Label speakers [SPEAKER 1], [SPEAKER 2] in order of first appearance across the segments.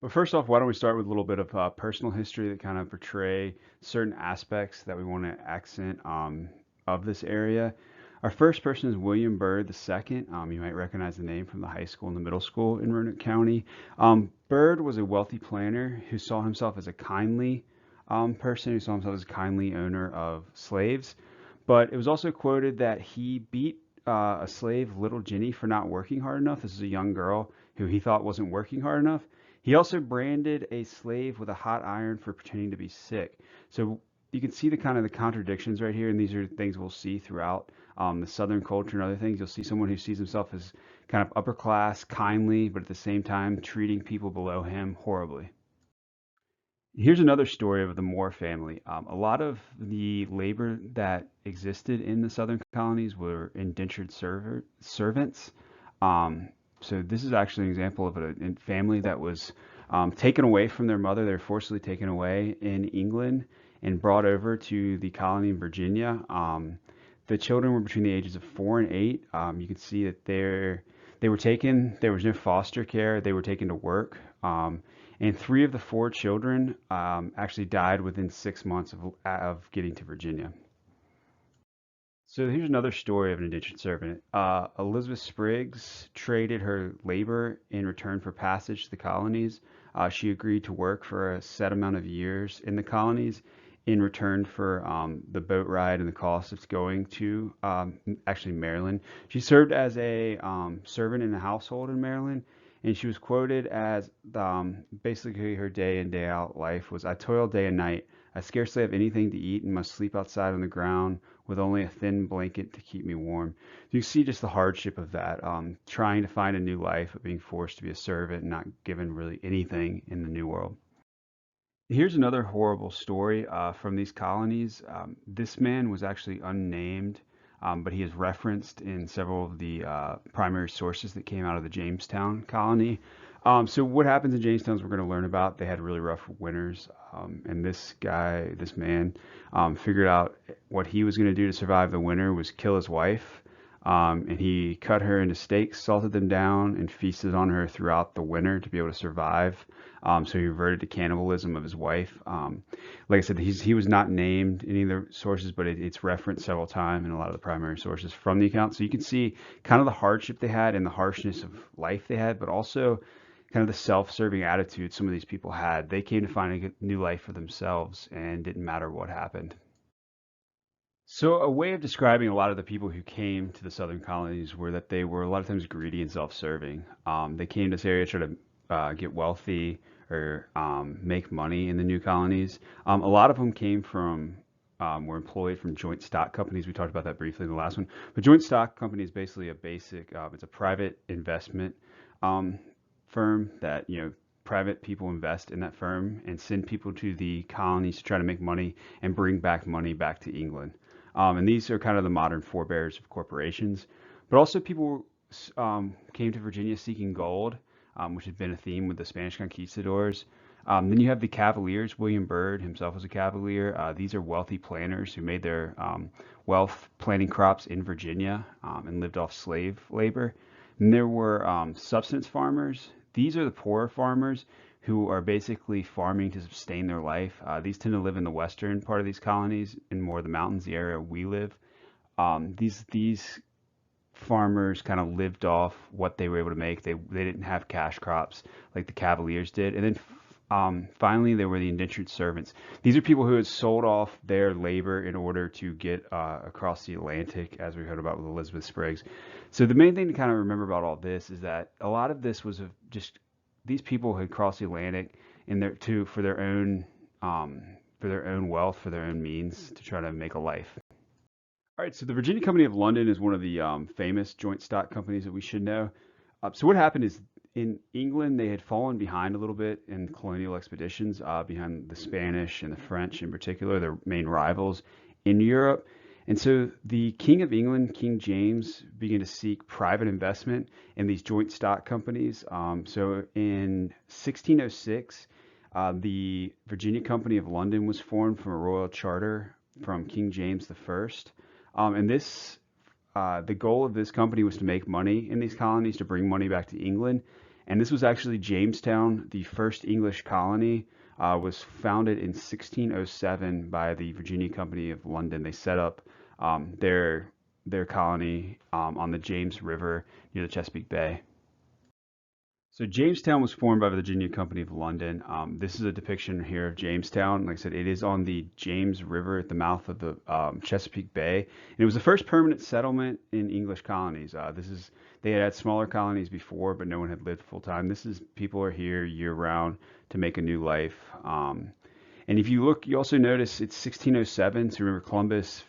[SPEAKER 1] But first off, why don't we start with a little bit of personal history that kind of portray certain aspects that we want to accent of this area. Our first person is William Byrd II. You might recognize the name from the high school and the middle school in Roanoke County. Byrd was a wealthy planter who saw himself as a kindly person, who saw himself as a kindly owner of slaves. But it was also quoted that he beat a slave, little Jenny, for not working hard enough. This is a young girl who he thought wasn't working hard enough. He also branded a slave with a hot iron for pretending to be sick. So you can see the kind of the contradictions right here, and these are things we'll see throughout the Southern culture and other things. You'll see someone who sees himself as kind of upper class, kindly, but at the same time treating people below him horribly. Here's another story of the Moore family. A lot of the labor that existed in the Southern colonies were indentured servants. Um, so this is actually an example of a family that was taken away from their mother. They were forcibly taken away in England and brought over to the colony in Virginia. The children were between the ages of 4 and 8. You can see that they were taken. There was no foster care. They were taken to work. And three of the four children actually died within 6 months of getting to Virginia. So here's another story of an indentured servant. Elizabeth Spriggs traded her labor in return for passage to the colonies. She agreed to work for a set amount of years in the colonies in return for the boat ride and the cost of going to actually Maryland. She served as a servant in the household in Maryland, and she was quoted as basically her day in day out life was, "I toil day and night. I scarcely have anything to eat and must sleep outside on the ground with only a thin blanket to keep me warm." You see just the hardship of that, trying to find a new life, but being forced to be a servant and not given really anything in the New World. Here's another horrible story from these colonies. This man was actually unnamed, but he is referenced in several of the primary sources that came out of the Jamestown colony. So what happens in Jamestown is we're going to learn about. They had really rough winters, and this man, figured out what he was going to do to survive the winter was kill his wife. And he cut her into steaks, salted them down, and feasted on her throughout the winter to be able to survive. So he reverted to cannibalism of his wife. Like I said, he was not named in any of the sources, but it's referenced several times in a lot of the primary sources from the account. So you can see kind of the hardship they had and the harshness of life they had, but also kind of the self-serving attitude some of these people had. They came to find a new life for themselves and didn't matter what happened. So a way of describing a lot of the people who came to the southern colonies were that they were a lot of times greedy and self-serving. They came to this area to try to get wealthy or make money in the new colonies. A lot of them came from were employed from joint stock companies. We talked about that briefly in the last one. But joint stock company is basically a basic. It's a private investment um, firm that private people invest in that firm and send people to the colonies to try to make money and bring back money back to England. And these are kind of the modern forebears of corporations. But also people came to Virginia seeking gold, which had been a theme with the Spanish conquistadors. Then you have the Cavaliers. William Byrd himself was a Cavalier. These are wealthy planters who made their wealth planting crops in Virginia and lived off slave labor. And there were subsistence farmers. These are the poorer farmers who are basically farming to sustain their life. These tend to live in the western part of these colonies, in more of the mountains, the area we live. These farmers kind of lived off what they were able to make. They didn't have cash crops like the Cavaliers did. And then finally, there were the indentured servants. These are people who had sold off their labor in order to get across the Atlantic, as we heard about with Elizabeth Spriggs. So the main thing to kind of remember about all this is that a lot of this was just these people had crossed the Atlantic in their to for their own wealth, for their own means, to try to make a life. All right, so the Virginia Company of London is one of the famous joint stock companies that we should know. So what happened is in England, they had fallen behind a little bit in colonial expeditions, behind the Spanish and the French in particular, their main rivals in Europe. And so the King of England, King James, began to seek private investment in these joint stock companies. So in 1606, the Virginia Company of London was formed from a royal charter from King James I. And the goal of this company was to make money in these colonies, to bring money back to England. And this was actually Jamestown, the first English colony, was founded in 1607 by the Virginia Company of London. They set up their colony on the James River near the Chesapeake Bay. So Jamestown was formed by the Virginia Company of London. This is a depiction here of Jamestown. Like I said, it is on the James River at the mouth of the Chesapeake Bay. And it was the first permanent settlement in English colonies. They had smaller colonies before, but no one had lived full time. This is people are here year round to make a new life. And if you look, you also notice it's 1607. So remember Columbus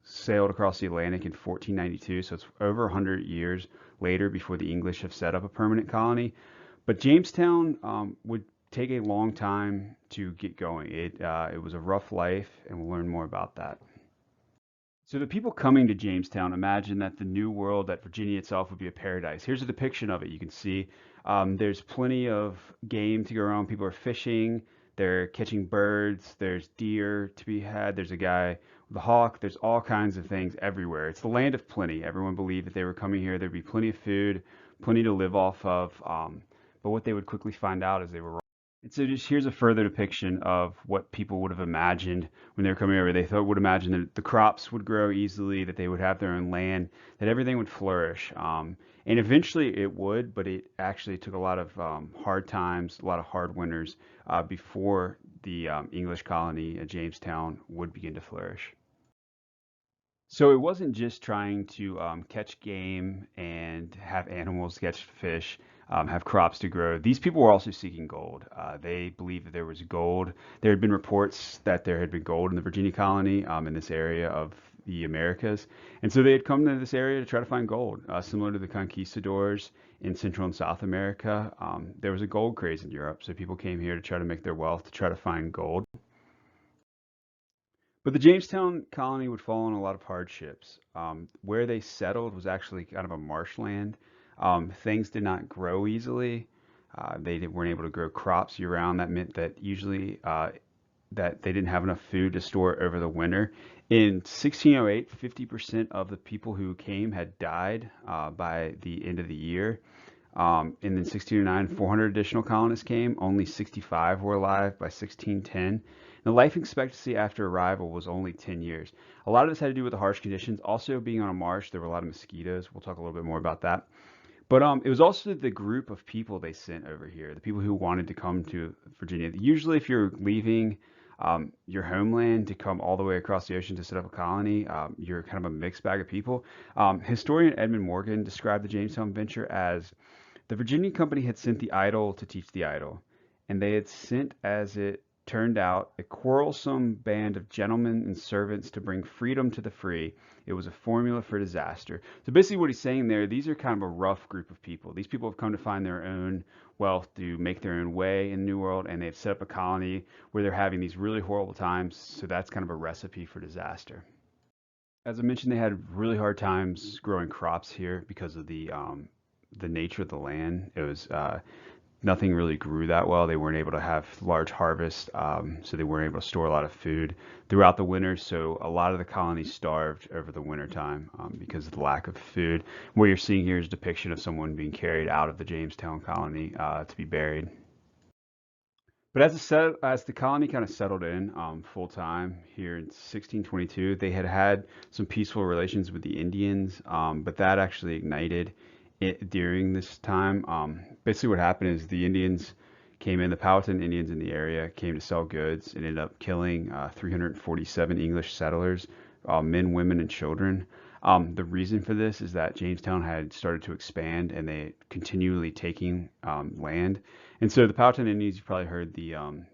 [SPEAKER 1] sailed across the Atlantic in 1492, so it's over 100 years later before the English have set up a permanent colony. But Jamestown would take a long time to get going. It was a rough life, and we'll learn more about that. So the people coming to Jamestown imagine that the new world, that Virginia itself would be a paradise. Here's a depiction of it. You can see there's plenty of game to go around. People are fishing, they're catching birds, there's deer to be had, there's a guy with a hawk, there's all kinds of things everywhere. It's the land of plenty. Everyone believed that they were coming here, there'd be plenty of food, plenty to live off of. But what they would quickly find out is they were wrong. And so just here's a further depiction of what people would have imagined when they were coming over. Would imagine that the crops would grow easily, that they would have their own land, that everything would flourish. And eventually it would, but it actually took a lot of hard times, a lot of hard winters before the English colony at Jamestown would begin to flourish. So it wasn't just trying to catch game and have animals catch fish, have crops to grow. These people were also seeking gold. They believed that there was gold. There had been reports that there had been gold in the Virginia colony in this area of the Americas. And so they had come to this area to try to find gold, similar to the conquistadors in Central and South America. There was a gold craze in Europe, so people came here to try to make their wealth, to try to find gold. But the Jamestown colony would fall on a lot of hardships. Where they settled was actually kind of a marshland. Things did not grow easily. Weren't able to grow crops year round. That meant that usually that they didn't have enough food to store over the winter. In 1608, 50% of the people who came had died by the end of the year. And in 1609, 400 additional colonists came. Only 65 were alive by 1610. The life expectancy after arrival was only 10 years. A lot of this had to do with the harsh conditions. Also, being on a marsh, there were a lot of mosquitoes. We'll talk a little bit more about that. But it was also the group of people they sent over here, the people who wanted to come to Virginia. Usually, if you're leaving your homeland to come all the way across the ocean to set up a colony, you're kind of a mixed bag of people. Historian Edmund Morgan described the Jamestown venture as the Virginia Company had sent the idle to teach the idle, and they had sent, as it turned out, a quarrelsome band of gentlemen and servants to bring freedom to the free. It was a formula for disaster. So basically what he's saying there, these are kind of a rough group of people. These people have come to find their own wealth, to make their own way in the New World, and they've set up a colony where they're having these really horrible times. So that's kind of a recipe for disaster. As I mentioned, they had really hard times growing crops here because of the nature of the land. It was nothing really grew that well. They weren't able to have large harvests, so they weren't able to store a lot of food throughout the winter. So a lot of the colonies starved over the winter time because of the lack of food. What you're seeing here is a depiction of someone being carried out of the Jamestown colony to be buried. But as the colony kind of settled in full time here in 1622, they had had some peaceful relations with the Indians, but that actually ignited during this time. Basically, what happened is the Indians came in, the Powhatan Indians in the area came to sell goods and ended up killing 347 English settlers, men, women, and children. The reason for this is that Jamestown had started to expand and they continually taking land. And so the Powhatan Indians, you've probably heard the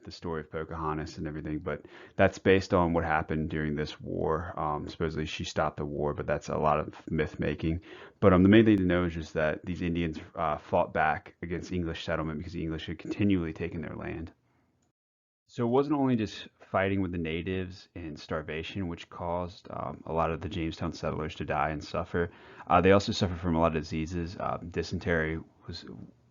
[SPEAKER 1] story of Pocahontas and everything, but that's based on what happened during this war. Supposedly she stopped the war, but that's a lot of myth making. But the main thing to know is just that these Indians fought back against English settlement because the English had continually taken their land. So it wasn't only just fighting with the natives and starvation, which caused a lot of the Jamestown settlers to die and suffer. They also suffered from a lot of diseases. Dysentery was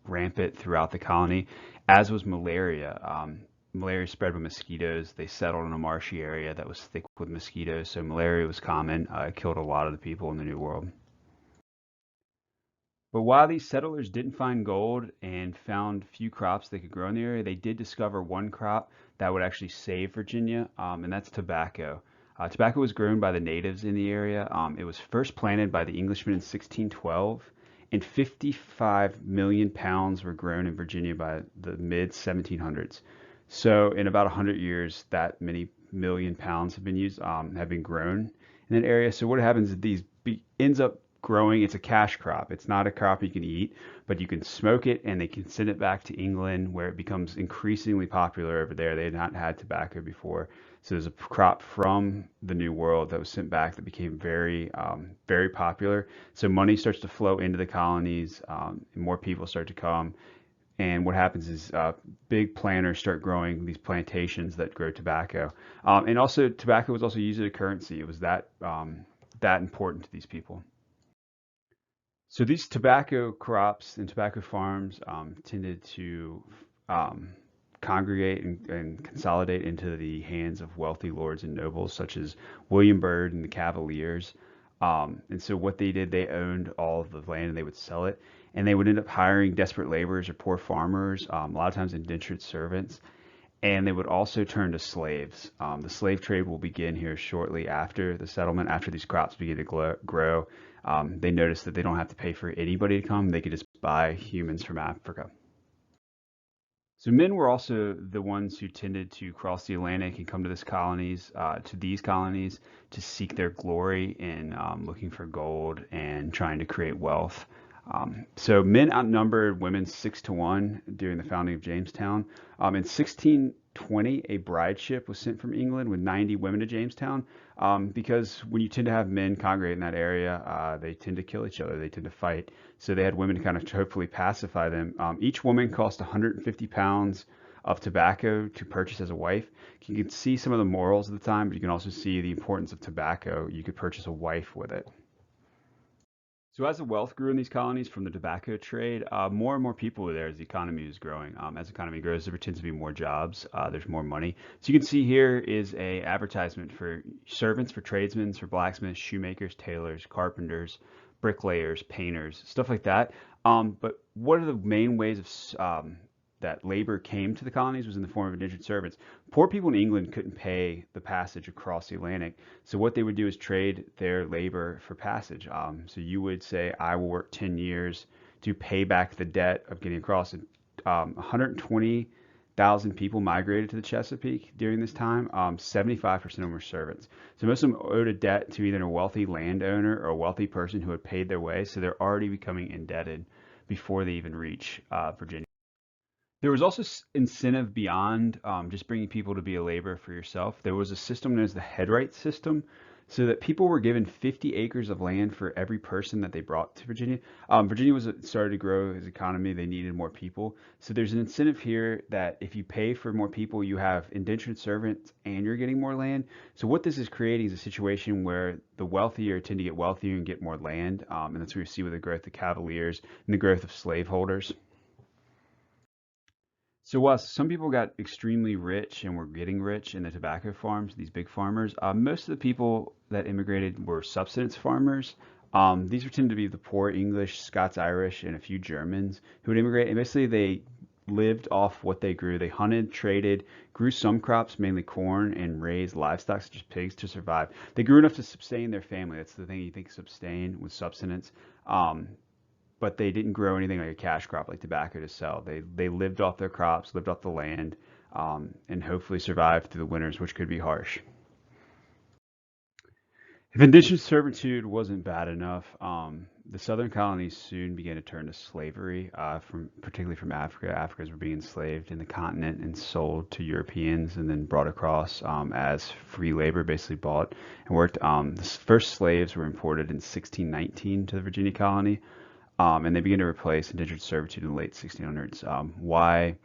[SPEAKER 1] rampant throughout the colony, as was malaria. Malaria spread by mosquitoes. They settled in a marshy area that was thick with mosquitoes, so malaria was common. It killed a lot of the people in the New World. But while these settlers didn't find gold and found few crops they could grow in the area, they did discover one crop that would actually save Virginia, and that's tobacco. Tobacco was grown by the natives in the area. It was first planted by the Englishmen in 1612, and 55 million pounds were grown in Virginia by the mid 1700s. So in about 100 years, that many million pounds have been grown in that area. So what happens is ends up growing. It's a cash crop. It's not a crop you can eat, but you can smoke it and they can send it back to England where it becomes increasingly popular over there. They had not had tobacco before. So there's a crop from the New World that was sent back that became very popular. So money starts to flow into the colonies, and more people start to come. And what happens is big planters start growing these plantations that grow tobacco. And also, tobacco was also used as a currency. It was that important to these people. So these tobacco crops and tobacco farms tended to um, congregate and consolidate into the hands of wealthy lords and nobles, such as William Byrd and the Cavaliers. And so what they did, they owned all of the land and they would sell it, and they would end up hiring desperate laborers or poor farmers, a lot of times indentured servants, and they would also turn to slaves. The slave trade will begin here shortly after the settlement, after these crops begin to grow. They notice that they don't have to pay for anybody to come. They could just buy humans from Africa. So men were also the ones who tended to cross the Atlantic and come to these colonies to seek their glory in looking for gold and trying to create wealth. So men outnumbered women 6 to 1 during the founding of Jamestown. In 1620, a bride ship was sent from England with 90 women to Jamestown, because when you tend to have men congregate in that area, they tend to kill each other. They tend to fight. So they had women to kind of hopefully pacify them. Each woman cost 150 pounds of tobacco to purchase as a wife. You can see some of the morals of the time, but you can also see the importance of tobacco. You could purchase a wife with it. So as the wealth grew in these colonies from the tobacco trade, more and more people were there as the economy was growing. As the economy grows, there tends to be more jobs. There's more money. So you can see here is a advertisement for servants, for tradesmen, for blacksmiths, shoemakers, tailors, carpenters, bricklayers, painters, stuff like that. But what are the main ways that labor came to the colonies was in the form of indentured servants. Poor people in England couldn't pay the passage across the Atlantic, so what they would do is trade their labor for passage. So you would say, I will work 10 years to pay back the debt of getting across. And 120,000 people migrated to the Chesapeake during this time. 75% of them were servants. So most of them owed a debt to either a wealthy landowner or a wealthy person who had paid their way. So they're already becoming indebted before they even reach Virginia. There was also incentive beyond just bringing people to be a laborer for yourself. There was a system known as the headright system, so that people were given 50 acres of land for every person that they brought to Virginia. Virginia was started to grow as economy; they needed more people. So there's an incentive here that if you pay for more people, you have indentured servants and you're getting more land. So what this is creating is a situation where the wealthier tend to get wealthier and get more land, and that's what we see with the growth of Cavaliers and the growth of slaveholders. So while some people got extremely rich and were getting rich in the tobacco farms, these big farmers, most of the people that immigrated were subsistence farmers. These were tended to be the poor English, Scots Irish, and a few Germans who would immigrate. And basically, they lived off what they grew. They hunted, traded, grew some crops, mainly corn, and raised livestock such as pigs to survive. They grew enough to sustain their family. That's the thing you think sustain with subsistence. Um, but they didn't grow anything like a cash crop like tobacco to sell. They lived off their crops, lived off the land, and hopefully survived through the winters, which could be harsh. If indentured servitude wasn't bad enough, the southern colonies soon began to turn to slavery, particularly from Africa. Africans were being enslaved in the continent and sold to Europeans, and then brought across as free labor, basically bought and worked. The first slaves were imported in 1619 to the Virginia colony, and they began to replace indentured servitude in the late 1600s. Why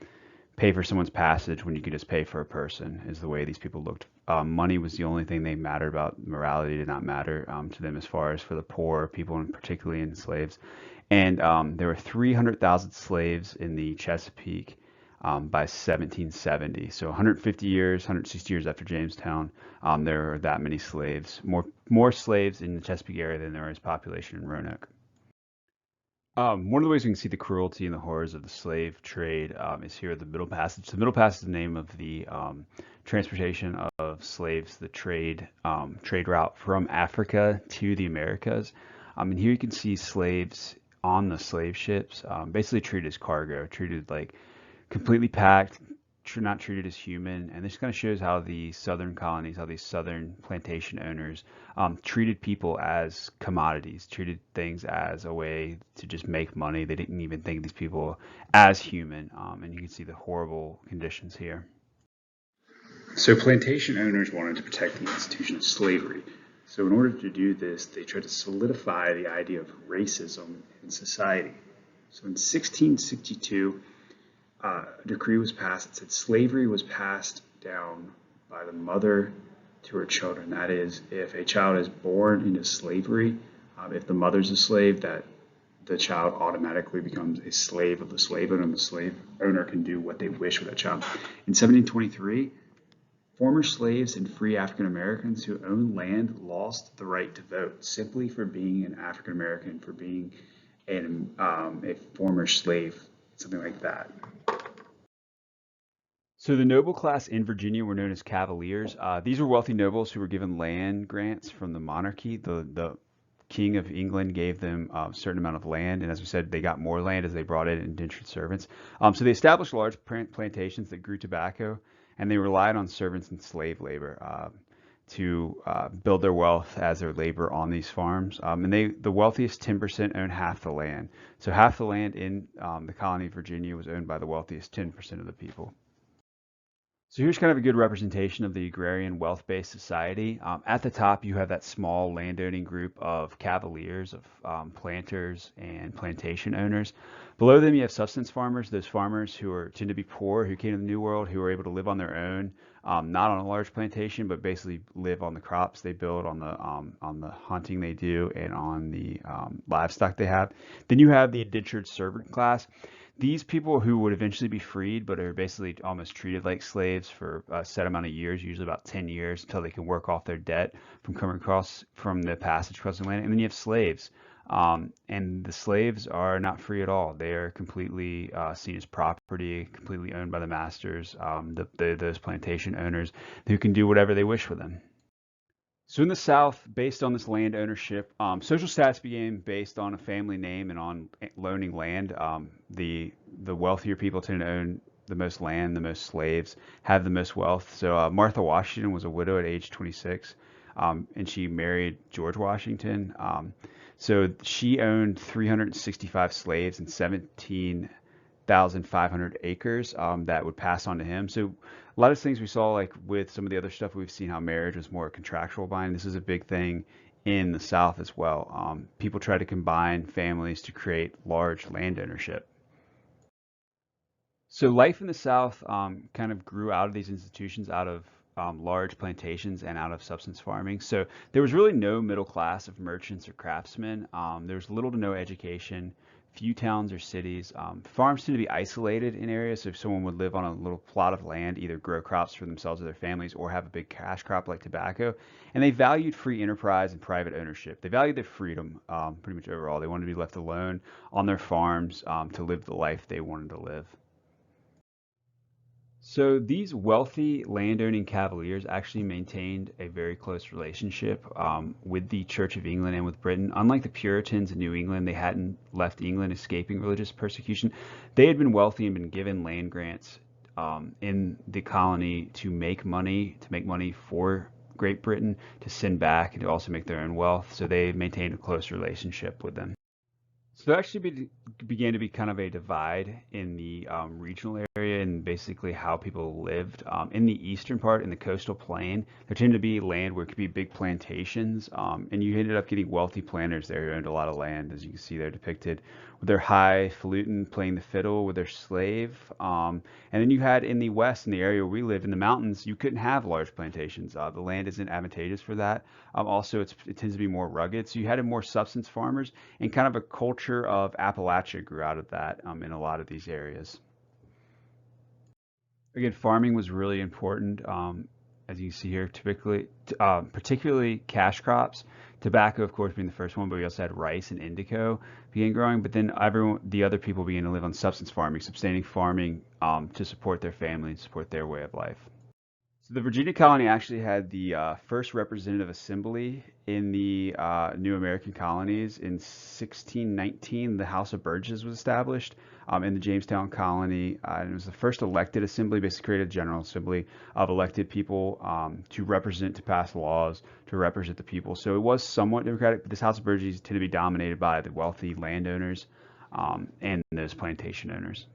[SPEAKER 1] pay for someone's passage when you could just pay for a person? Is the way these people looked. Money was the only thing they mattered about. Morality did not matter to them as far as for the poor people, and particularly in slaves. And there were 300,000 slaves in the Chesapeake by 1770. So 150 years, 160 years after Jamestown, there are that many slaves. More slaves in the Chesapeake area than there is population in Roanoke. One of the ways we can see the cruelty and the horrors of the slave trade is here at the Middle Passage. The Middle Passage is the name of the transportation of slaves, the trade route from Africa to the Americas. And here you can see slaves on the slave ships, basically treated as cargo, treated like completely packed, not treated as human. And this kind of shows how the southern colonies, how these southern plantation owners treated people as commodities, treated things as a way to just make money. They didn't even think of these people as human. And you can see the horrible conditions here. So plantation owners wanted to protect the institution of slavery. So in order to do this, they tried to solidify the idea of racism in society. So in 1662, a decree was passed that said slavery was passed down by the mother to her children. That is, if a child is born into slavery, if the mother's a slave, that the child automatically becomes a slave of the slave owner, and the slave owner can do what they wish with that child. In 1723, former slaves and free African Americans who owned land lost the right to vote simply for being an African American, for being a former slave, something like that. So the noble class in Virginia were known as Cavaliers. These were wealthy nobles who were given land grants from the monarchy. The King of England gave them a certain amount of land, and as we said, they got more land as they brought in indentured servants. So they established large plantations that grew tobacco, and they relied on servants and slave labor to build their wealth as their labor on these farms. And the wealthiest 10% owned half the land. So half the land in the colony of Virginia was owned by the wealthiest 10% of the people. So here's kind of a good representation of the agrarian wealth-based society. At the top, you have that small landowning group of cavaliers, of planters and plantation owners. Below them, you have subsistence farmers, those farmers who tend to be poor, who came to the New World, who are able to live on their own, not on a large plantation, but basically live on the crops they build, on the hunting they do, and on the livestock they have. Then you have the indentured servant class. These people who would eventually be freed, but are basically almost treated like slaves for a set amount of years, usually about 10 years, until they can work off their debt from coming across from the passage across the Atlantic. And then you have slaves. And the slaves are not free at all. They are completely seen as property, completely owned by the masters, those plantation owners who can do whatever they wish with them. So in the South, based on this land ownership, social status began based on a family name and on loaning land. The wealthier people tend to own the most land, the most slaves, have the most wealth. So Martha Washington was a widow at age 26, and she married George Washington. So she owned 365 slaves and 17,500 acres that would pass on to him. So a lot of things we saw, like with some of the other stuff, we've seen how marriage was more contractual buying. This is a big thing in the South as well. People try to combine families to create large land ownership. So life in the South kind of grew out of these institutions, out of large plantations and out of subsistence farming. So there was really no middle class of merchants or craftsmen. There was little to no education, few towns or cities. Farms tend to be isolated in areas. So if someone would live on a little plot of land, either grow crops for themselves or their families, or have a big cash crop like tobacco, and they valued free enterprise and private ownership. They valued their freedom pretty much overall. They wanted to be left alone on their farms to live the life they wanted to live. So these wealthy landowning cavaliers actually maintained a very close relationship with the Church of England and with Britain. Unlike the Puritans in New England, they hadn't left England escaping religious persecution. They had been wealthy and been given land grants in the colony to make money for Great Britain, to send back, and to also make their own wealth. So they maintained a close relationship with them. So there actually began to be kind of a divide in the regional area and basically how people lived. In the eastern part, in the coastal plain, there tended to be land where it could be big plantations, and you ended up getting wealthy planters there who owned a lot of land, as you can see there depicted, with their highfalutin playing the fiddle with their slave. And then you had in the west, in the area where we live, in the mountains, you couldn't have large plantations. The land isn't advantageous for that. Also, it tends to be more rugged, so you had more subsistence farmers, and kind of a culture of Appalachia grew out of that in a lot of these areas. Again, farming was really important, as you see here, typically, particularly cash crops. Tobacco, of course, being the first one, but we also had rice and indigo began growing. But then the other people began to live on subsistence farming, sustaining farming to support their family and support their way of life. So the Virginia colony actually had the first representative assembly in the new American colonies. In 1619. The House of Burgesses was established in the Jamestown colony, and it was the first elected assembly, basically created a general assembly of elected people to represent, to pass laws, to represent the people. So it was somewhat democratic, but this House of Burgesses tended to be dominated by the wealthy landowners and those plantation owners.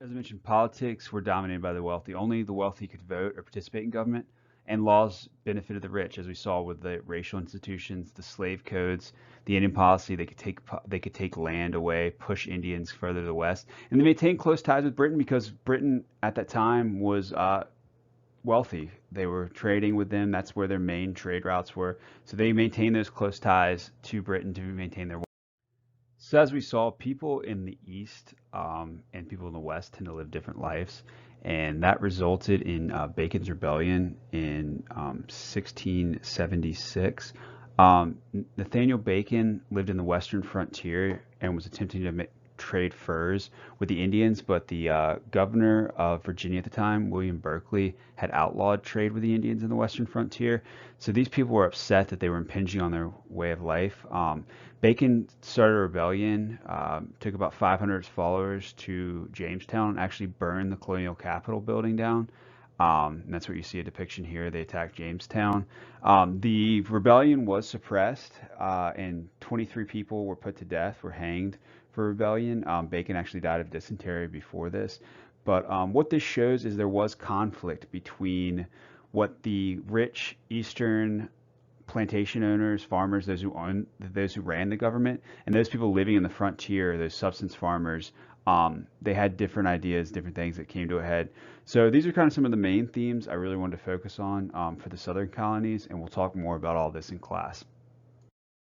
[SPEAKER 1] As I mentioned, politics were dominated by the wealthy. Only the wealthy could vote or participate in government, and laws benefited the rich, as we saw with the racial institutions, the slave codes, the Indian policy. They could take land away, push Indians further to the west, and they maintained close ties with Britain because Britain at that time was wealthy. They were trading with them. That's where their main trade routes were. So they maintained those close ties to Britain to maintain their. So as we saw, people in the East and people in the West tend to live different lives, and that resulted in Bacon's Rebellion in 1676. Nathaniel Bacon lived in the western frontier and was attempting to trade furs with the Indians, but the governor of Virginia at the time, William Berkeley, had outlawed trade with the Indians in the western frontier. So these people were upset that they were impinging on their way of life. Bacon started a rebellion, took about 500 followers to Jamestown, and actually burned the colonial capitol building down. And that's what you see a depiction here. They attacked Jamestown. The rebellion was suppressed, and 23 people were put to death, were hanged for rebellion. Bacon actually died of dysentery before this. But what this shows is there was conflict between what the rich Eastern plantation owners, farmers, those who ran the government, and those people living in the frontier, those subsistence farmers. They had different ideas, different things that came to a head. So these are kind of some of the main themes I really wanted to focus on for the southern colonies, and we'll talk more about all this in class.